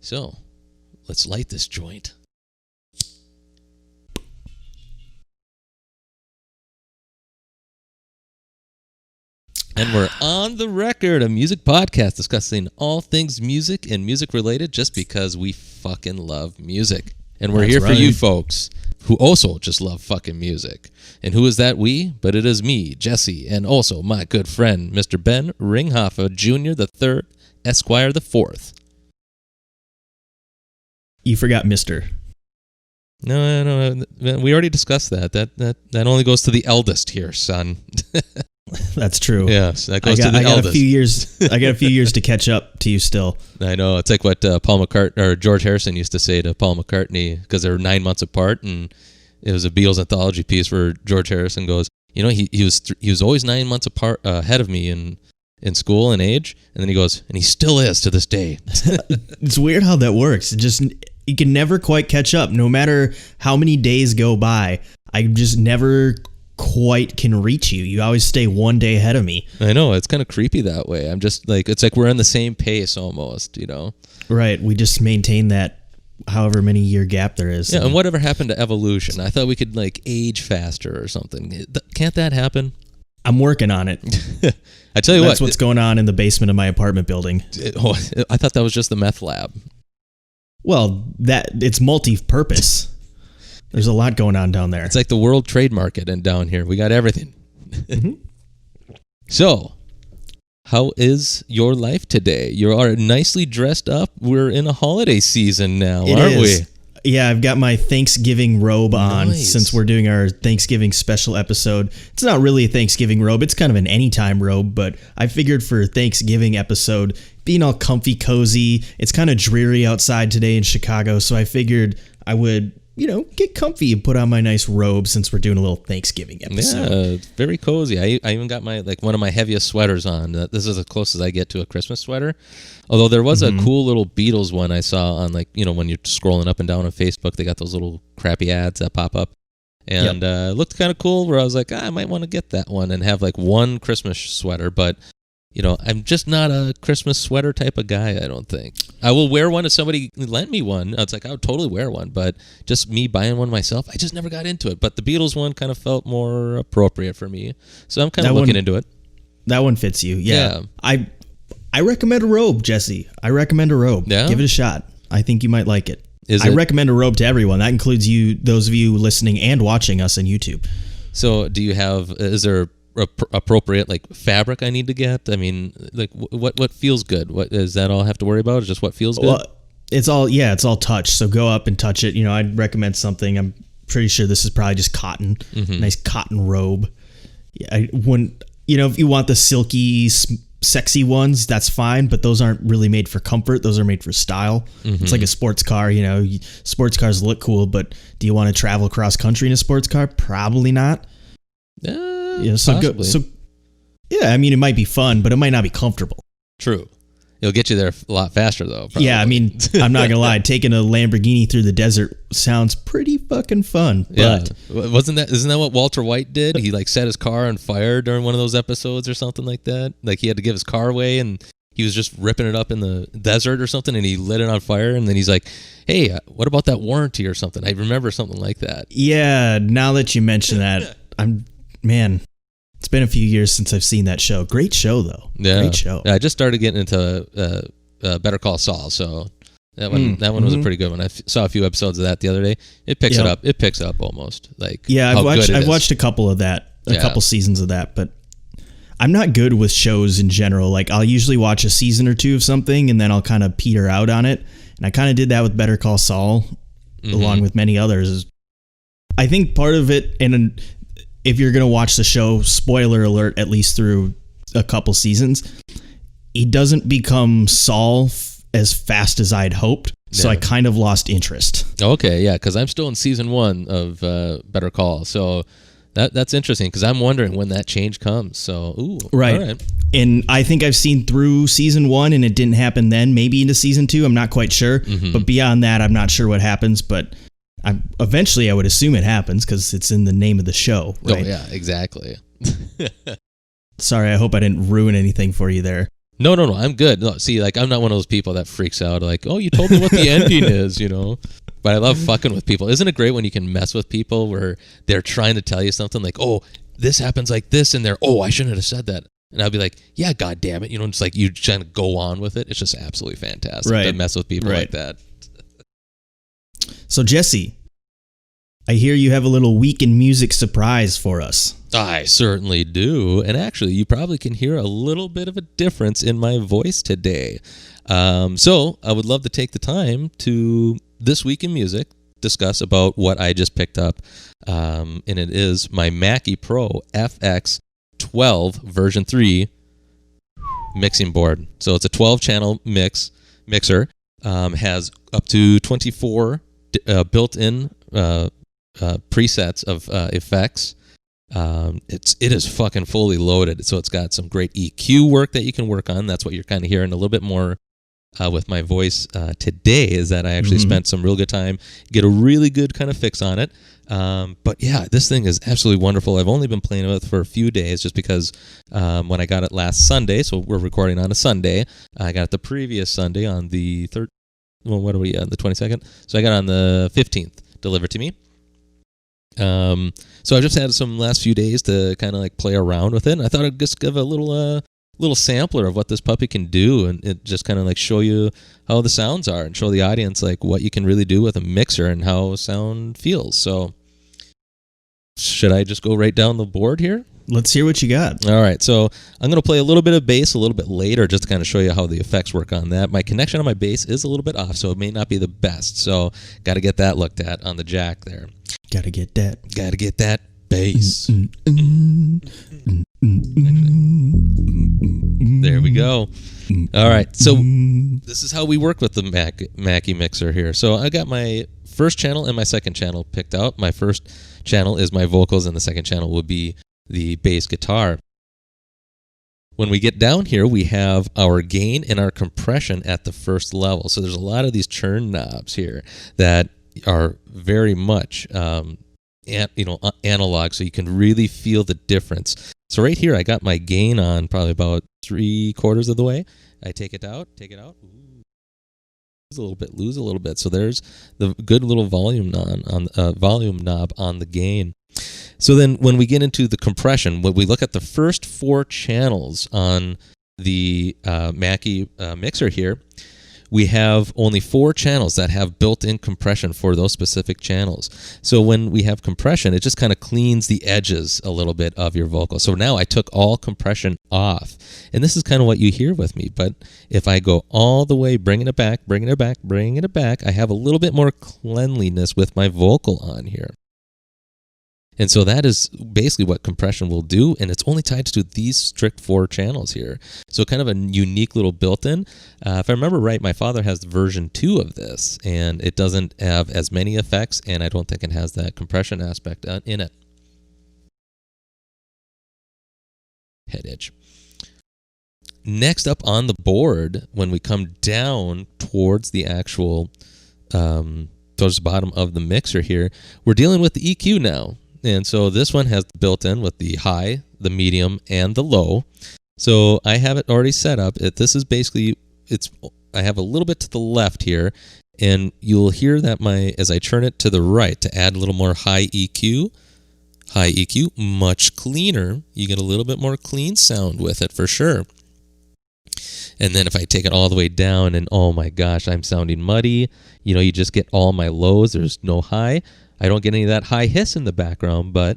So, let's light this joint. And we're on the record, a music podcast discussing all things music and music related just because we fucking love music. And we're here for you folks who also just love fucking music. And who is that we? But it is me, Jesse, and also my good friend, Mr. Ben Ringhoffer Jr. the Third, Esquire the Fourth. You forgot Mr. No, we already discussed that. That only goes to the eldest here, son. That's true. Yes, that goes to the eldest. I got a few years to catch up to you still. I know. It's like what Paul McCartney or George Harrison used to say to Paul McCartney because they were 9 months apart, and it was a Beatles anthology piece where George Harrison goes, you know, he was always 9 months apart ahead of me in school and age, and then he goes, and he still is to this day. It's weird how that works. It just, you can never quite catch up. No matter how many days go by, I just never quite can reach you. You always stay one day ahead of me. I know, it's kind of creepy that way. I'm just like, it's like we're on the same pace almost, you know. Right, we just maintain that however many year gap there is. Yeah, and whatever happened to evolution? I thought we could like age faster or something. Can't that happen? I'm working on it. I tell you that's what's going on in the basement of my apartment building. I thought that was just the meth lab. Well, it's multi-purpose. There's a lot going on down there. It's like the World Trade Market and down here. We got everything. Mm-hmm. So, how is your life today? You are nicely dressed up. We're in a holiday season now, aren't we? Yeah, I've got my Thanksgiving robe on since we're doing our Thanksgiving special episode. It's not really a Thanksgiving robe. It's kind of an anytime robe, but I figured for Thanksgiving episode, being all comfy, cozy, it's kind of dreary outside today in Chicago, so I figured I would, get comfy and put on my nice robe since we're doing a little Thanksgiving episode. Yeah, very cozy. I even got my one of my heaviest sweaters on. This is as close as I get to a Christmas sweater. Although there was a cool little Beatles one I saw on when you're scrolling up and down on Facebook, they got those little crappy ads that pop up. And it looked kind of cool where I was like, I might want to get that one and have one Christmas sweater. But, I'm just not a Christmas sweater type of guy, I don't think. I will wear one if somebody lent me one. It's like, I would totally wear one. But just me buying one myself, I just never got into it. But the Beatles one kind of felt more appropriate for me. So I'm kind of looking into it. That one fits you. Yeah. I recommend a robe, Jesse. I recommend a robe. Yeah? Give it a shot. I think you might like it. I recommend a robe to everyone. That includes you, those of you listening and watching us on YouTube. So is there appropriate fabric I need to get? I mean, what feels good? What does that all have to worry about? Or just what feels good? Well, it's all touch. So go up and touch it. I'd recommend something. I'm pretty sure this is probably just cotton. Mm-hmm. Nice cotton robe. Yeah, if you want the silky, sexy ones, that's fine, but those aren't really made for comfort. Those are made for style. Mm-hmm. It's like a sports car. Sports cars look cool, but do you want to travel cross country in a sports car? Probably not. Possibly. It might be fun, but it might not be comfortable. True. It'll get you there a lot faster, though. Probably. Yeah, I'm not gonna lie. Taking a Lamborghini through the desert sounds pretty fucking fun. But isn't that what Walter White did? He set his car on fire during one of those episodes or something like that. He had to give his car away, and he was just ripping it up in the desert or something, and he lit it on fire. And then he's like, "Hey, what about that warranty or something?" I remember something like that. Yeah. Now that you mention that, it's been a few years since I've seen that show. Great show, though. Yeah. Great show. I just started getting into Better Call Saul, so that one was a pretty good one. I saw a few episodes of that the other day. It picks it up. It picks up almost. I've watched a couple of that, couple seasons of that, but I'm not good with shows in general. I'll usually watch a season or two of something, and then I'll kind of peter out on it. And I kind of did that with Better Call Saul, along with many others. I think part of it, and if you're going to watch the show, spoiler alert, at least through a couple seasons, he doesn't become Saul as fast as I'd hoped. So I kind of lost interest. Okay, yeah, because I'm still in season 1 of Better Call. So that's interesting because I'm wondering when that change comes. So, right. All right. And I think I've seen through season 1 and it didn't happen then. Maybe into season 2, I'm not quite sure. Mm-hmm. But beyond that, I'm not sure what happens. But eventually I would assume it happens because it's in the name of the show, right? Oh, yeah, exactly. Sorry, I hope I didn't ruin anything for you there. No, I'm good. No, see, like, I'm not one of those people that freaks out, like, oh, you told me what the ending is, But I love fucking with people. Isn't it great when you can mess with people where they're trying to tell you something like, oh, this happens like this, and they're, oh, I shouldn't have said that. And I'll be like, yeah, God damn it. Just like you trying to go on with it. It's just absolutely fantastic to mess with people like that. So, Jesse, I hear you have a little week in music surprise for us. I certainly do. And actually, you probably can hear a little bit of a difference in my voice today. So I would love to take the time to, this week in music, discuss about what I just picked up. And it is my Mackie Pro FX12 version 3 mixing board. So it's a 12-channel mixer. Has up to 24 built-in presets of effects. It is fucking fully loaded, so it's got some great EQ work that you can work on. That's what you're kind of hearing a little bit more with my voice today, is that I actually spent some real good time, get a really good kind of fix on it. But yeah, this thing is absolutely wonderful. I've only been playing with it for a few days just because when I got it last Sunday, so we're recording on a Sunday, I got it the previous Sunday on the 3rd, well, what are we on, the 22nd? So I got it on the 15th delivered to me. So I just had some last few days to kind of like play around with it, and I thought I'd just give a little sampler of what this puppy can do, and it just kind of like show you how the sounds are and show the audience like what you can really do with a mixer and how sound feels. So should I just go right down the board here? Let's hear what you got. All right, so I'm going to play a little bit of bass a little bit later just to kind of show you how the effects work on that. My connection on my bass is a little bit off, so it may not be the best. So got to get that looked at on the jack there. Got to get that bass. There we go. All right, so this is how we work with the Mackie mixer here. So I got my first channel and my second channel picked out. My first channel is my vocals, and the second channel will be the bass guitar. When we get down here, we have our gain and our compression at the first level. So there's a lot of these churn knobs here that are very much analog, so you can really feel the difference. So right here, I got my gain on probably about 3/4 of the way. I take it out. Ooh. Lose a little bit. So there's the good little volume knob on the gain. So then when we get into the compression, when we look at the first 4 channels on the Mackie mixer here, we have only 4 channels that have built-in compression for those specific channels. So when we have compression, it just kind of cleans the edges a little bit of your vocal. So now I took all compression off. And this is kind of what you hear with me. But if I go all the way, bringing it back, I have a little bit more cleanliness with my vocal on here. And so that is basically what compression will do, and it's only tied to these strict 4 channels here. So kind of a unique little built-in. If I remember right, my father has version 2 of this, and it doesn't have as many effects, and I don't think it has that compression aspect in it. Head edge. Next up on the board, when we come down towards the actual, towards the bottom of the mixer here, we're dealing with the EQ now. And so this one has built-in with the high, the medium, and the low. So I have it already set up. This is basically, I have a little bit to the left here, and you'll hear that as I turn it to the right to add a little more high EQ, much cleaner. You get a little bit more clean sound with it for sure. And then if I take it all the way down, and oh my gosh, I'm sounding muddy. You just get all my lows. There's no high. I don't get any of that high hiss in the background, but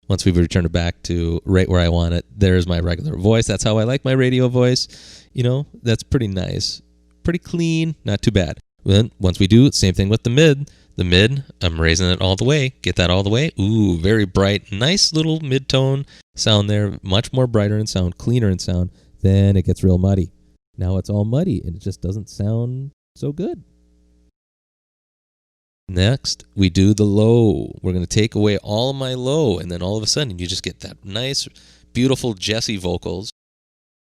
once we've returned it back to right where I want it, there's my regular voice. That's how I like my radio voice. That's pretty nice. Pretty clean, not too bad. Then once we do, same thing with the mid. The mid, I'm raising it all the way. Get that all the way. Ooh, very bright. Nice little mid-tone sound there. Much more brighter in sound, cleaner in sound. Then it gets real muddy. Now it's all muddy, and it just doesn't sound so good. Next, we do the low. We're going to take away all of my low, and then all of a sudden, you just get that nice, beautiful Jesse vocals,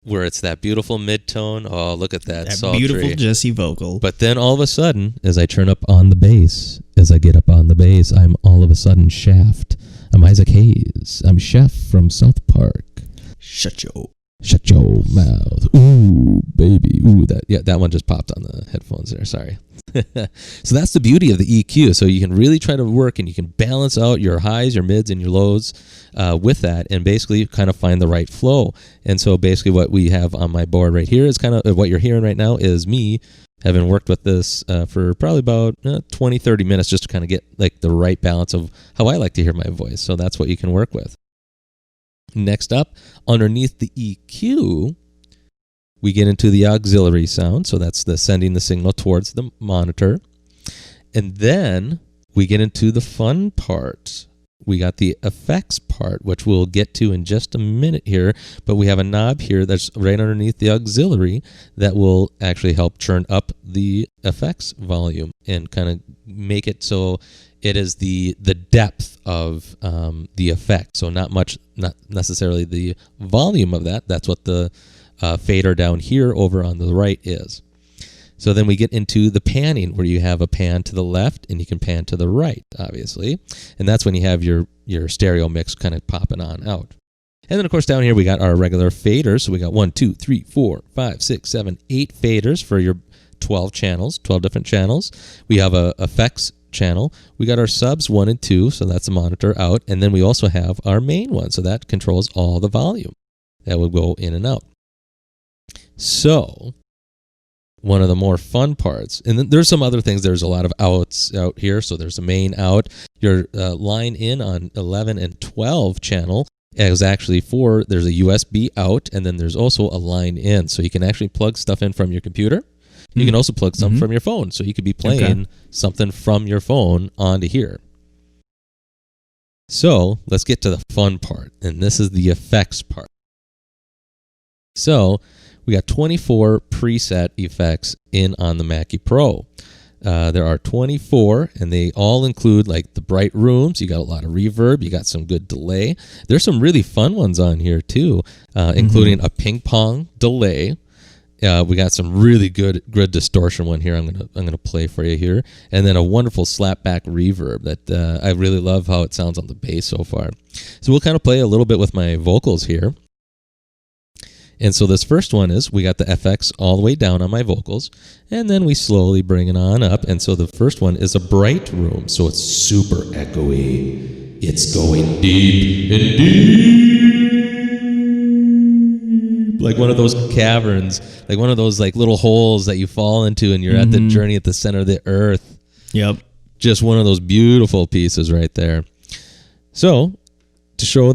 where it's that beautiful mid-tone. Oh, look at that sultry. Beautiful Jesse vocal. But then all of a sudden, as I turn up on the bass, I'm all of a sudden Shaft. I'm Isaac Hayes. I'm Chef from South Park. Shut your Shut your mouth. Ooh, baby. Ooh, that one just popped on the headphones there. Sorry. So that's the beauty of the EQ. So you can really try to work and you can balance out your highs, your mids, and your lows with that, and basically kind of find the right flow. And so basically what we have on my board right here is kind of what you're hearing right now is me having worked with this for probably about 20, 30 minutes just to kind of get like the right balance of how I like to hear my voice. So that's what you can work with. Next up, underneath the EQ, we get into the auxiliary sound. So that's sending the signal towards the monitor. And then we get into the fun part. We got the effects part, which we'll get to in just a minute here. But we have a knob here that's right underneath the auxiliary that will actually help turn up the effects volume and kind of make it so it is the depth of the effect. So not necessarily the volume of that. That's what the fader down here over on the right is. So then we get into the panning, where you have a pan to the left and you can pan to the right, obviously. And that's when you have your stereo mix kind of popping on out. And then, of course, down here we got our regular faders. So we got 1, 2, 3, 4, 5, 6, 7, 8 faders for your 12 channels, 12 different channels. We have a effects channel. We got our subs 1 and 2, so that's the monitor out. And then we also have our main one, so that controls all the volume that will go in and out. So one of the more fun parts, and then there's some other things. There's a lot of outs out here. So there's a main out. Your line in on 11 and 12 channel is actually there's a USB out, and then there's also a line in. So you can actually plug stuff in from your computer. You can also plug something from your phone. So you could be playing something from your phone onto here. So let's get to the fun part, and this is the effects part. So we got 24 preset effects in on the Mackie Pro. There are 24, and they all include like the bright rooms. You got a lot of reverb. You got some good delay. There's some really fun ones on here too, including a ping pong delay. We got some really good distortion one here. I'm gonna play for you here, and then a wonderful slapback reverb that I really love how it sounds on the bass so far. So we'll kind of play a little bit with my vocals here. And so this first one is we got the FX all the way down on my vocals, and then we slowly bring it on up. And so the first one is a bright room, so it's super echoey. It's going deep and deep, like one of those caverns, like one of those like little holes that you fall into, and you're at the journey at the center of the earth. Yep, just one of those beautiful pieces right there. So to show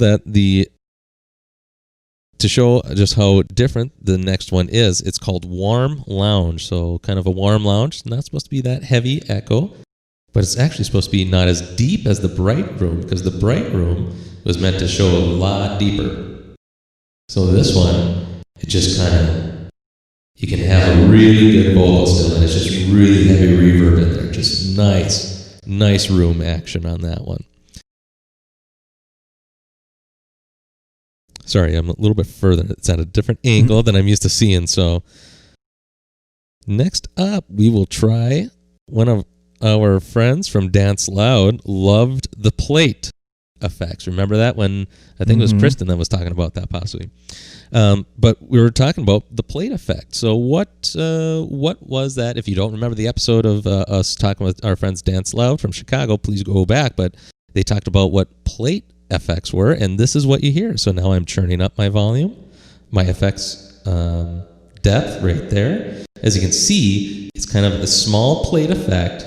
just how different the next one is, it's called Warm Lounge. So kind of a warm lounge. Not supposed to be that heavy echo, but it's actually supposed to be not as deep as the bright room, because the bright room was meant to show a lot deeper. So this one, it just kind of, you can have a really good vocal still, and it's just really heavy reverb in there. Just nice room action on that one. Sorry, I'm a little bit further. It's at a different angle than I'm used to seeing. So next up, we will try one of our friends from Dance Loud loved the plate effects. Remember that when I think it was Kristen that was talking about that possibly. But we were talking about the plate effect. So what was that? If you don't remember the episode of us talking with our friends Dance Loud from Chicago, please go back. But they talked about what plate effects were, and this is what you hear. So now I'm turning up my volume, my effects depth right there. As you can see, it's kind of a small plate effect.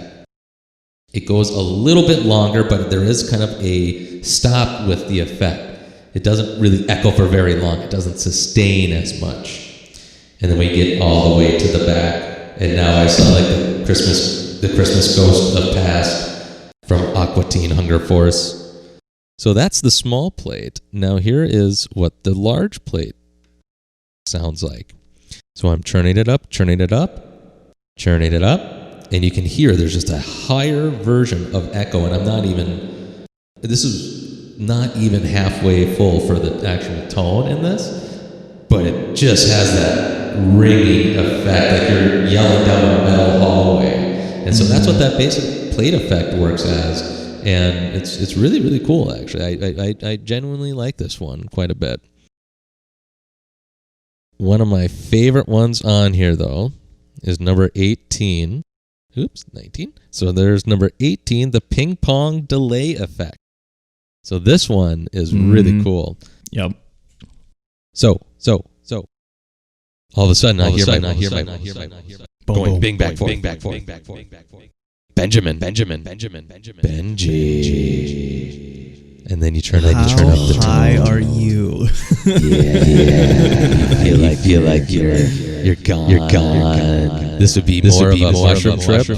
It goes a little bit longer, but there is kind of a stop with the effect. It doesn't really echo for very long. It doesn't sustain as much. And then we get all the way to the back, and now I sound like the Christmas Ghost of Past from Aqua Teen Hunger Force. So that's the small plate. Now here is what the large plate sounds like. So I'm turning it up, and you can hear there's just a higher version of echo, and this is not even halfway full for the actual tone in this, but it just has that ringing effect, like you're yelling down a metal hallway. And so that's what that basic plate effect works as. And it's really, really cool, actually. I genuinely like this one quite a bit. One of my favorite ones on here, though, is number 18. Oops, 19. So there's number 18, the ping pong delay effect. So this one is really cool. Yep. So all of a sudden I hear my going bing back forth. Benjamin. Benji. And then you turn up the tone. How high are you? Yeah. Feel like you're gone. This would be more of a mushroom trip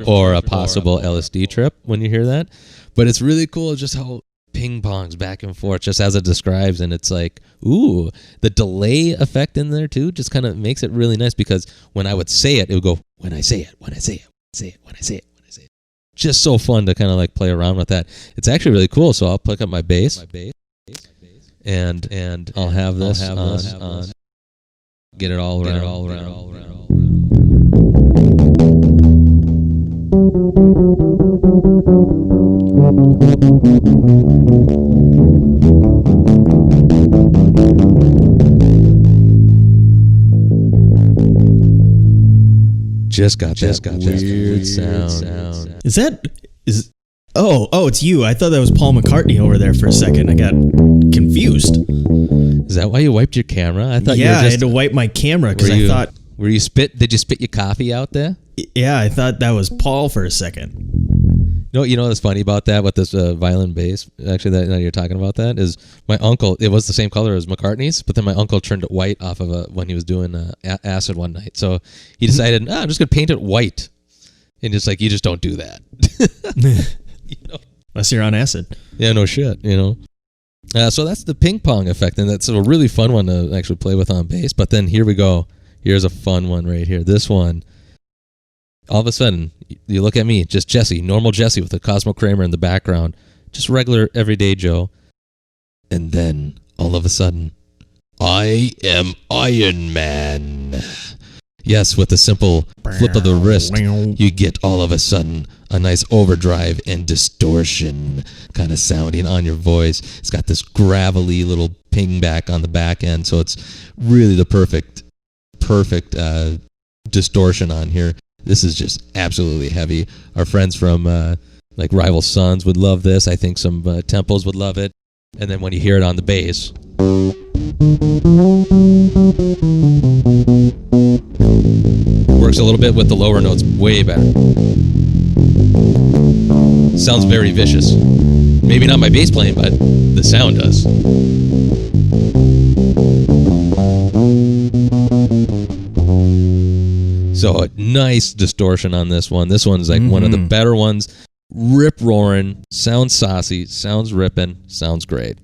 or a possible LSD trip when you hear that. But it's really cool just how ping pongs back and forth, just as it describes, and it's like, ooh, the delay effect in there too just kind of makes it really nice, because when I would say it would go, when I say it. Just so fun to kind of like play around with that. It's actually really cool. So I'll pick up my bass, and I'll have this on. Get it all around. Just got that weird sound. Oh, it's you. I thought that was Paul McCartney over there for a second. I got confused. Is that why you wiped your camera? I thought I had to wipe my camera because I thought. Were you did you spit your coffee out there? Yeah, I thought that was Paul for a second. You know what's funny about that with this violin bass? Actually, that you're talking about that is my uncle. It was the same color as McCartney's, but then my uncle turned it white off of when he was doing acid one night. So he decided, I'm just gonna paint it white, and it's like, you just don't do that. Unless you're on acid. Yeah, no shit. So that's the ping pong effect, and that's a really fun one to actually play with on bass. But then here we go. Here's a fun one right here. This one. All of a sudden, you look at me, just Jesse, normal Jesse with a Cosmo Kramer in the background, just regular everyday Joe. And then, all of a sudden, I am Iron Man. Yes, with a simple flip of the wrist, you get all of a sudden a nice overdrive and distortion kind of sounding on your voice. It's got this gravelly little ping back on the back end, so it's really the perfect distortion on here. This is just absolutely heavy. Our friends from like Rival Sons would love this. I think some tempos would love it. And then when you hear it on the bass, works a little bit with the lower notes, way better. Sounds very vicious. Maybe not my bass playing, but the sound does. So a nice distortion on this one. This one's like one of the better ones. Rip-roaring, sounds saucy, sounds ripping, sounds great.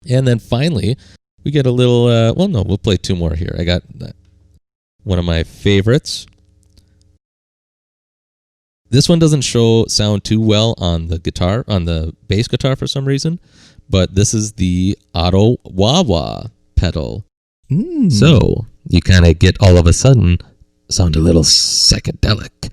And then finally, we get a little, we'll play two more here. I got one of my favorites. This one doesn't sound too well on the guitar, on the bass guitar for some reason, but this is the Auto Wah-Wah pedal. So you kind of get all of a sudden sound a little psychedelic.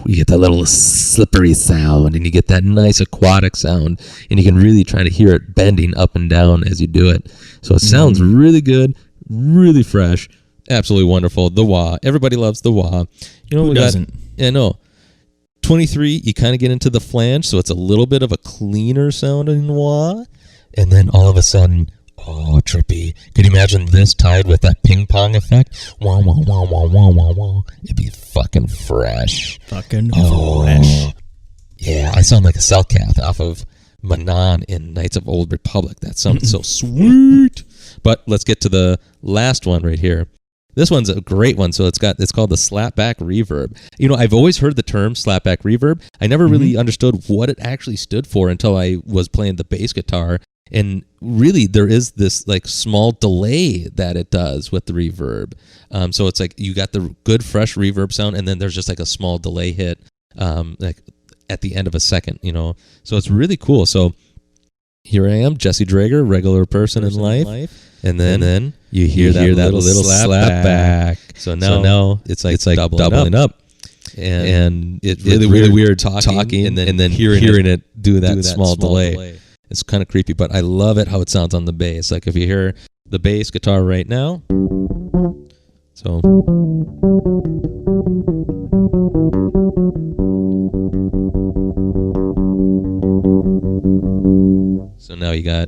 You get that little slippery sound, and you get that nice aquatic sound, and you can really try to hear it bending up and down as you do it. So it sounds really good, really fresh, absolutely wonderful. The wah, everybody loves the wah. Who doesn't? Yeah, no. 23, you kind of get into the flange, so it's a little bit of a cleaner sounding wah, and then all of a sudden, oh, trippy. Could you imagine this tied with that ping pong effect? Wah, wah, wah, wah, wah, wah, wah. It'd be fucking fresh. Fresh. Yeah, I sound like a Cellcath off of Manon in Knights of Old Republic. That sounds so sweet. But let's get to the last one right here. This one's a great one. So it's called the slapback reverb. I've always heard the term slapback reverb. I never really understood what it actually stood for until I was playing the bass guitar. And really, there is this like small delay that it does with the reverb. So it's like you got the good fresh reverb sound, and then there's just like a small delay hit, like at the end of a second. So it's really cool. So here I am, Jesse Drager, regular person in life, and then you hear that little slap back. So now it's like doubling up. And it's really weird talking and then hearing it do that small delay. It's kind of creepy, but I love it how it sounds on the bass. Like if you hear the bass guitar right now, so now you got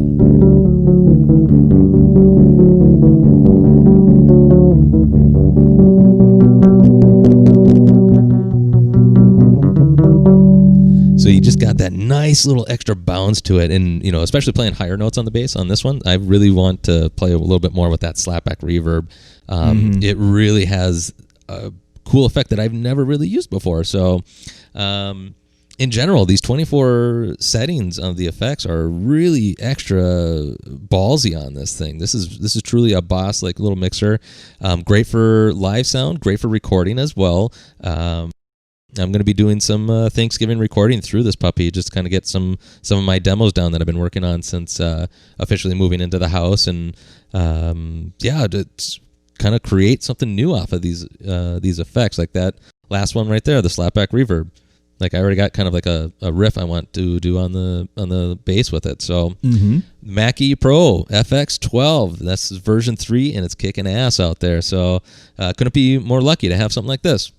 so you just got that nice little extra bounce to it, and especially playing higher notes on the bass on this one, I really want to play a little bit more with that slapback reverb. It really has a cool effect that I've never really used before. So in general, these 24 settings of the effects are really extra ballsy on this thing. This is truly a Boss like little mixer. Great for live sound, great for recording as well. I'm going to be doing some Thanksgiving recording through this puppy, just to kind of get some of my demos down that I've been working on since officially moving into the house, and to kind of create something new off of these effects, like that last one right there, the slapback reverb. Like I already got kind of like a riff I want to do on the bass with it. So Mackie Pro FX12, that's version 3, and it's kicking ass out there. So couldn't be more lucky to have something like this.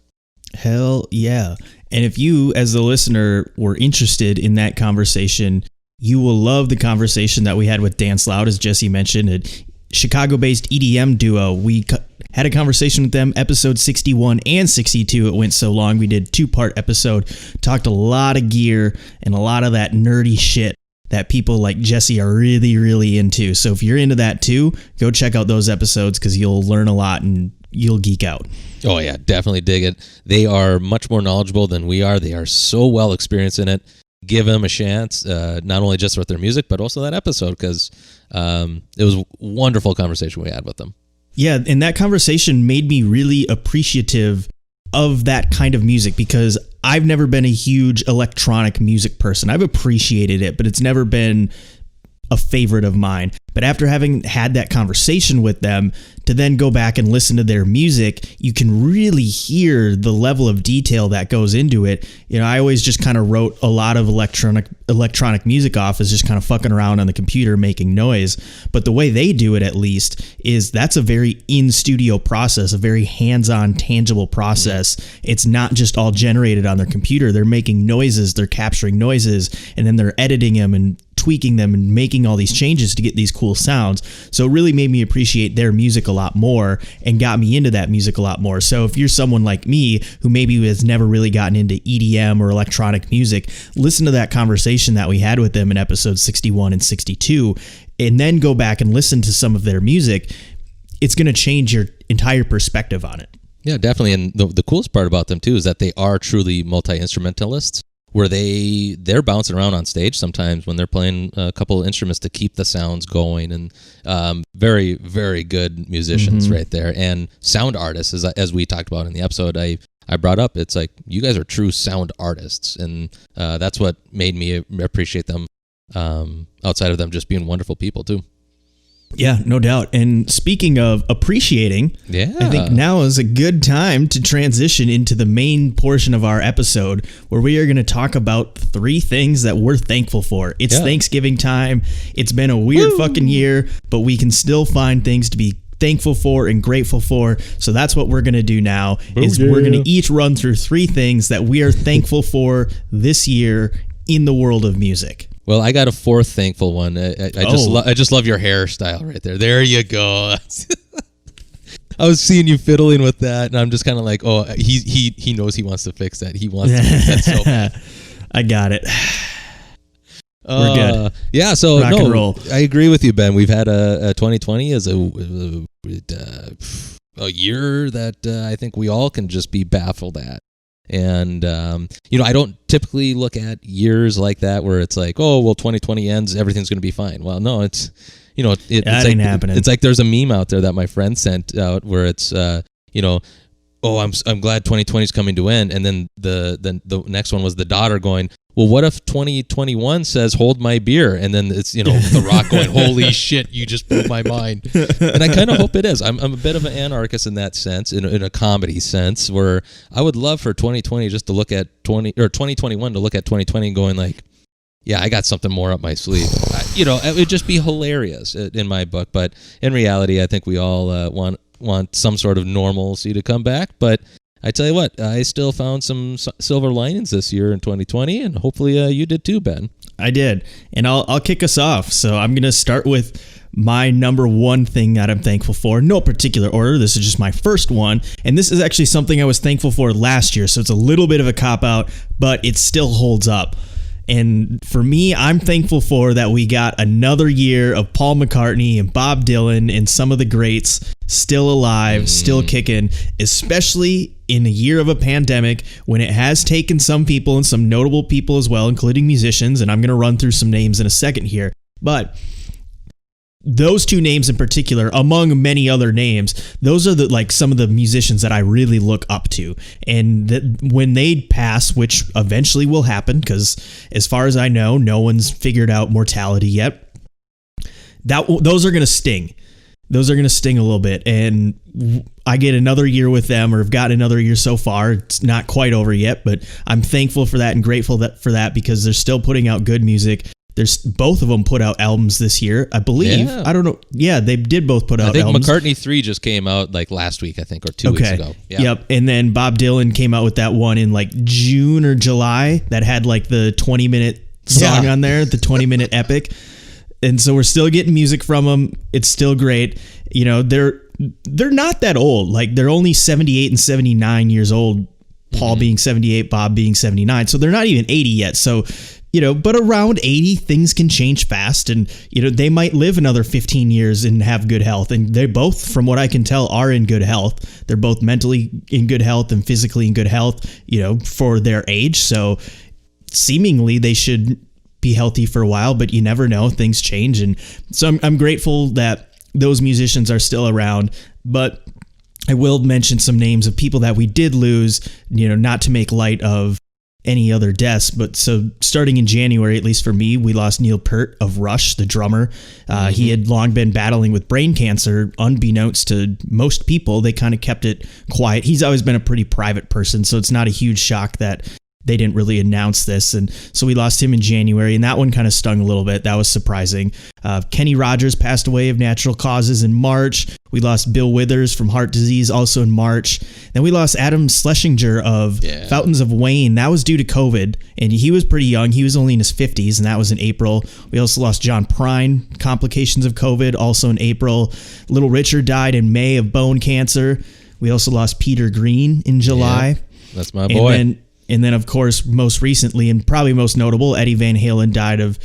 Hell yeah. And if you, as the listener, were interested in that conversation, you will love the conversation that we had with Dan Slout, as Jesse mentioned, a Chicago-based EDM duo. We had a conversation with them, episode 61 and 62. It went so long. We did 2-part episode, talked a lot of gear and a lot of that nerdy shit that people like Jesse are really, really into. So if you're into that too, go check out those episodes because you'll learn a lot and you'll geek out. Oh yeah, definitely dig it. They are much more knowledgeable than we are. They are so well experienced in it. Give them a chance, not only just with their music, but also that episode, because it was a wonderful conversation we had with them. Yeah, and that conversation made me really appreciative of that kind of music, because I've never been a huge electronic music person. I've appreciated it, but it's never been a favorite of mine. But after having had that conversation with them, to then go back and listen to their music, you can really hear the level of detail that goes into it. I always just kind of wrote a lot of electronic music off as just kind of fucking around on the computer making noise. But the way they do it, at least, is that's a very in-studio process, a very hands-on, tangible process. It's not just all generated on their computer. They're making noises, they're capturing noises, and then they're editing them and tweaking them and making all these changes to get these cool sounds. So it really made me appreciate their music a lot more and got me into that music a lot more. So if you're someone like me who maybe has never really gotten into EDM or electronic music, listen to that conversation that we had with them in episodes 61 and 62, and then go back and listen to some of their music. It's going to change your entire perspective on it. Yeah, definitely. And the coolest part about them too is that they are truly multi-instrumentalists, where they're bouncing around on stage sometimes when they're playing a couple of instruments to keep the sounds going, and very, very good musicians right there, and sound artists, as we talked about in the episode I brought up. It's like, you guys are true sound artists, and that's what made me appreciate them, outside of them just being wonderful people too. Yeah, no doubt. And speaking of appreciating, I think now is a good time to transition into the main portion of our episode, where we are going to talk about 3 things that we're thankful for. It's Thanksgiving time. It's been a weird fucking year, but we can still find things to be thankful for and grateful for. So that's what we're going to do now, is we're going to each run through 3 things that we are thankful for this year in the world of music. Well, I got a 4th thankful one. I just love your hairstyle right there. There you go. I was seeing you fiddling with that, and I'm just kind of like, oh, he knows he wants to fix that. He wants to fix that so bad. I got it. We're good. Yeah, so rock and roll. I agree with you, Ben. We've had a 2020 as a year that I think we all can just be baffled at. And, I don't typically look at years like that where it's like, oh, well, 2020 ends, everything's going to be fine. Well, no, it's, it's ain't happening. It's like there's a meme out there that my friend sent out where it's, oh, I'm glad 2020 is coming to end. And then the next one was the daughter going, well, what if 2021 says hold my beer? And then it's, The Rock going, holy shit, you just blew my mind. And I kind of hope it is. I'm a bit of an anarchist in that sense, in a comedy sense, where I would love for 2020 just to look at 2021 to look at 2020 and going like, yeah, I got something more up my sleeve. it would just be hilarious in my book. But in reality, I think we all want some sort of normalcy to come back. But I tell you what, I still found some silver linings this year in 2020, and hopefully you did too, Ben. I did, and I'll kick us off. So I'm going to start with my number one thing that I'm thankful for. No particular order. This is just my first one, and this is actually something I was thankful for last year, so it's a little bit of a cop-out, but it still holds up. And for me, I'm thankful for that we got another year of Paul McCartney and Bob Dylan and some of the greats still alive, still kicking, especially in a year of a pandemic when it has taken some people and some notable people as well, including musicians. And I'm going to run through some names in a second here. But those two names in particular, among many other names, those are some of the musicians that I really look up to. And that when they pass, which eventually will happen, because as far as I know, no one's figured out mortality yet, those are going to sting. Those are going to sting a little bit. And I get another year with them, or have got another year so far. It's not quite over yet, but I'm thankful for that and grateful for that because they're still putting out good music. Both of them put out albums this year, I believe. Yeah. I don't know. Yeah, they did both put out albums. I think McCartney 3 just came out last week, I think, or 2 weeks ago. Yeah. Yep. And then Bob Dylan came out with that one in June or July that had the 20-minute song on there, the 20-minute epic. And so we're still getting music from them. It's still great. They're not that old. They're only 78 and 79 years old. Paul being 78, Bob being 79. So they're not even 80 yet. So but around 80, things can change fast, and they might live another 15 years and have good health. And they both, from what I can tell, are in good health. They're both mentally in good health and physically in good health, for their age. So seemingly they should be healthy for a while, but you never know. Things change. And so I'm grateful that those musicians are still around, but I will mention some names of people that we did lose, not to make light of any other deaths, but so starting in January, at least for me, we lost Neil Peart of Rush, the drummer. He had long been battling with brain cancer, unbeknownst to most people. They kind of kept it quiet. He's always been a pretty private person, so it's not a huge shock that they didn't really announce this. And so we lost him in January, and that one kind of stung a little bit. That was surprising. Kenny Rogers passed away of natural causes in March. We lost Bill Withers from heart disease also in March. Then we lost Adam Schlesinger of Fountains of Wayne. That was due to COVID, and he was pretty young. He was only in his 50s, and that was in April. We also lost John Prine, complications of COVID, also in April. Little Richard died in May of bone cancer. We also lost Peter Green in July. Yeah, that's my boy. And then, of course, most recently and probably most notable, Eddie Van Halen died of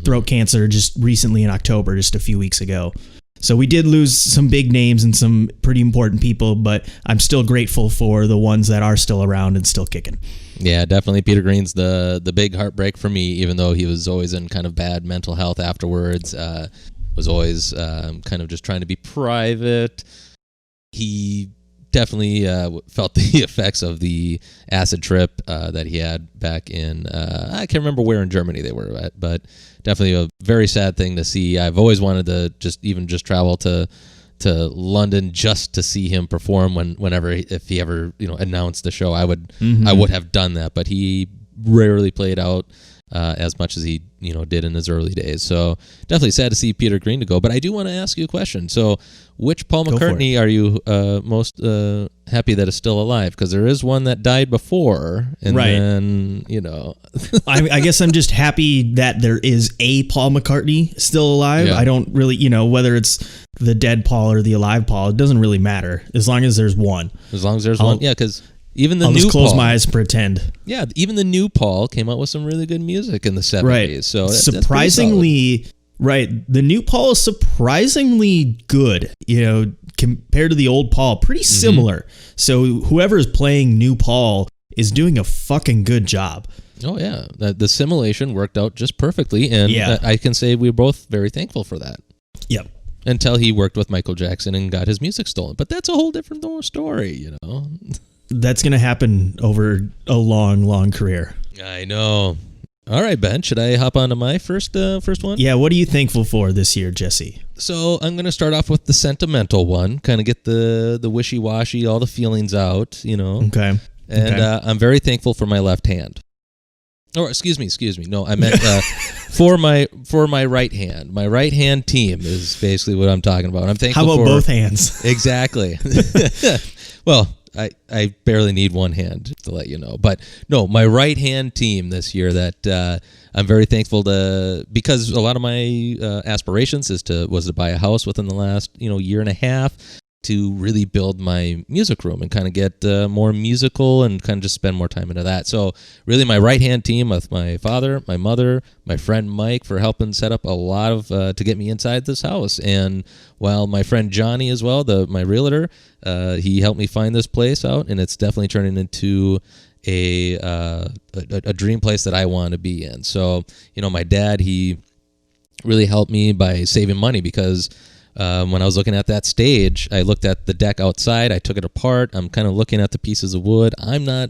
throat cancer just recently in October, just a few weeks ago. So we did lose some big names and some pretty important people, but I'm still grateful for the ones that are still around and still kicking. Yeah, definitely. Peter Green's the big heartbreak for me, even though he was always in kind of bad mental health afterwards, was always kind of just trying to be private. He definitely felt the effects of the acid trip that he had back in, I can't remember where in Germany they were at, but definitely a very sad thing to see. I've always wanted to just travel to London just to see him perform if he ever announced the show. I would have done that, but he rarely played out as much as he did in his early days. So definitely sad to see Peter Green to go. But I do want to ask you a question. So which Paul McCartney are you most happy that is still alive? Because there is one that died before, and then I guess I'm just happy that there is a Paul McCartney still alive. Yeah. I don't really whether it's the dead Paul or the alive Paul, it doesn't really matter as long as there's one. As long as there's one, yeah, because even the I'll new just close Paul, my eyes and pretend. Yeah, even the new Paul came out with some really good music in the 70s. Right. So surprisingly, the new Paul is surprisingly good. Compared to the old Paul, pretty similar. So whoever is playing new Paul is doing a fucking good job. Oh yeah, the simulation worked out just perfectly, and I can say we're both very thankful for that. Yep. Until he worked with Michael Jackson and got his music stolen, but that's a whole different story, That's going to happen over a long, long career. I know. All right, Ben, should I hop on to my first one? Yeah, what are you thankful for this year, Jesse? So I'm going to start off with the sentimental one, kind of get the wishy-washy, all the feelings out, Okay. And I'm very thankful for my left hand. Or excuse me. No, I meant for my right hand. My right hand team is basically what I'm talking about. I'm thankful. How about both hands? Exactly. Well, I barely need one hand to let you know, but no, my right hand team this year that I'm very thankful to, because a lot of my aspirations was to buy a house within the last year and a half, to really build my music room and kind of get more musical and kind of just spend more time into that. So really my right-hand team with my father, my mother, my friend Mike for helping set up a lot of, to get me inside this house. And while my friend Johnny as well, my realtor, he helped me find this place out, and it's definitely turning into a dream place that I want to be in. So, my dad, he really helped me by saving money, because when I was looking at that stage, I looked at the deck outside. I took it apart. I'm kind of looking at the pieces of wood. I'm not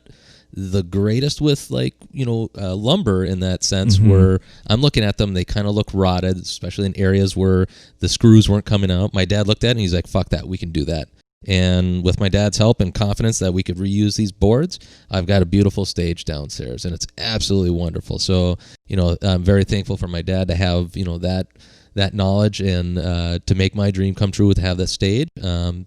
the greatest with lumber in that sense, where I'm looking at them. They kind of look rotted, especially in areas where the screws weren't coming out. My dad looked at it and he's like, fuck that. We can do that. And with my dad's help and confidence that we could reuse these boards, I've got a beautiful stage downstairs, and it's absolutely wonderful. So, I'm very thankful for my dad to have, that knowledge and to make my dream come true, to have that stage.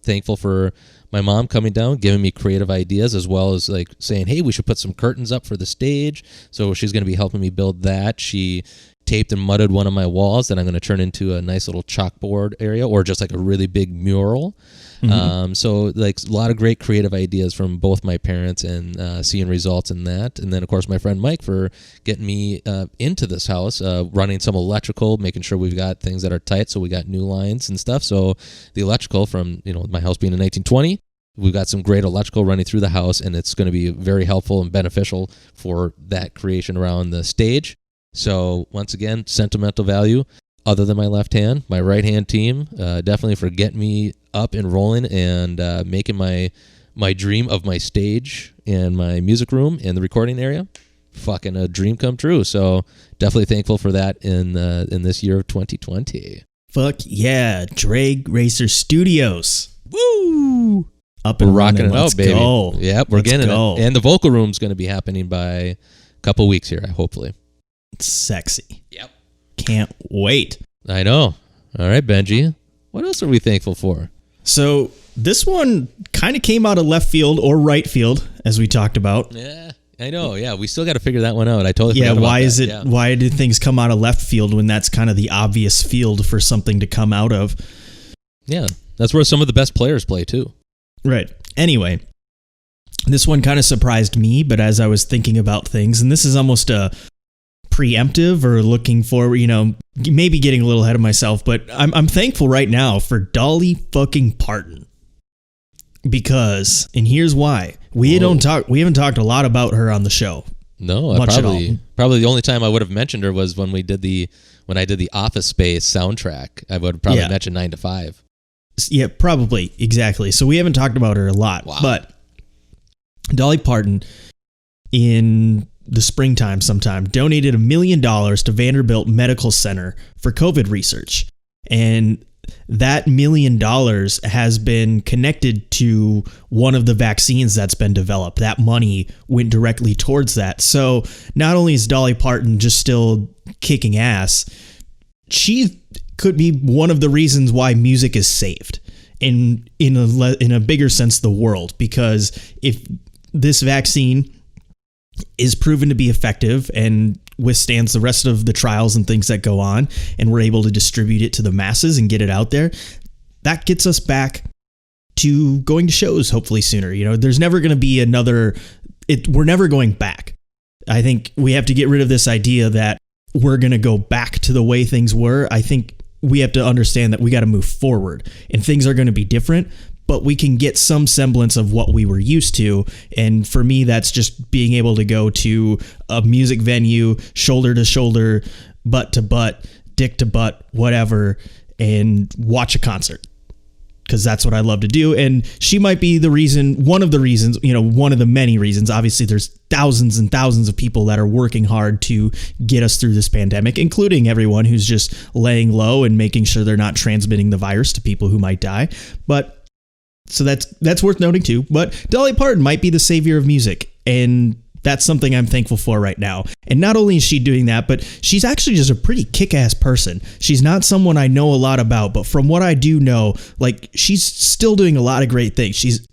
Thankful for my mom coming down, giving me creative ideas, as well as like saying, hey, we should put some curtains up for the stage. So she's going to be helping me build that. She taped and mudded one of my walls that I'm going to turn into a nice little chalkboard area, or just like a really big mural. So like a lot of great creative ideas from both my parents, and seeing results in that. And then of course my friend Mike for getting me into this house, running some electrical, making sure we've got things that are tight. So we got new lines and stuff. So the electrical from, my house being in 1920, we've got some great electrical running through the house, and it's going to be very helpful and beneficial for that creation around the stage. So once again, sentimental value. Other than my left hand, my right hand team, definitely for getting me up and rolling and making my dream of my stage and my music room and the recording area fucking a dream come true. So definitely thankful for that in this year of 2020. Fuck yeah, Drag Racer Studios. Woo! Up and we're rocking running. it out, baby. Go. Yep, we're getting it. And the vocal room's going to be happening by a couple weeks here, hopefully. It's sexy. Yep. Can't wait. I know. All right, Benji. What else are we thankful for? So this one kind of came out of left field or right field, as we talked about. Yeah, I know. Yeah, we still got to figure that one out. I totally forgot about why that. is it? Yeah. Why do things come out of left field when that's kind of the obvious field for something to come out of? Yeah, that's where some of the best players play too. Right. Anyway, this one kind of surprised me, but as I was thinking about things, and this is almost a preemptive or looking forward, maybe getting a little ahead of myself, but I'm thankful right now for Dolly fucking Parton, because, and here's why, we haven't talked a lot about her on the show. No, probably the only time I would have mentioned her was when I did the Office Space soundtrack. I would have probably mentioned 9 to 5. Yeah, probably, exactly. So we haven't talked about her a lot. Wow. But Dolly Parton, in the springtime sometime, donated $1 million to Vanderbilt Medical Center for COVID research. And that $1 million has been connected to one of the vaccines that's been developed. That money went directly towards that. So not only is Dolly Parton just still kicking ass, she could be one of the reasons why music is saved in a bigger sense, the world, because if this vaccine is proven to be effective and withstands the rest of the trials and things that go on, and we're able to distribute it to the masses and get it out there, that gets us back to going to shows hopefully sooner. There's never going to be we're never going back. I think we have to get rid of this idea that we're going to go back to the way things were. I think we have to understand that we got to move forward, and things are going to be different, but we can get some semblance of what we were used to. And for me, that's just being able to go to a music venue, shoulder to shoulder, butt to butt, dick to butt, whatever, and watch a concert. Because that's what I love to do. And she might be one of the many reasons. Obviously, there's thousands and thousands of people that are working hard to get us through this pandemic, including everyone who's just laying low and making sure they're not transmitting the virus to people who might die. So that's worth noting too. But Dolly Parton might be the savior of music. And that's something I'm thankful for right now. And not only is she doing that, but she's actually just a pretty kick-ass person. She's not someone I know a lot about, but from what I do know, like, she's still doing a lot of great things. She's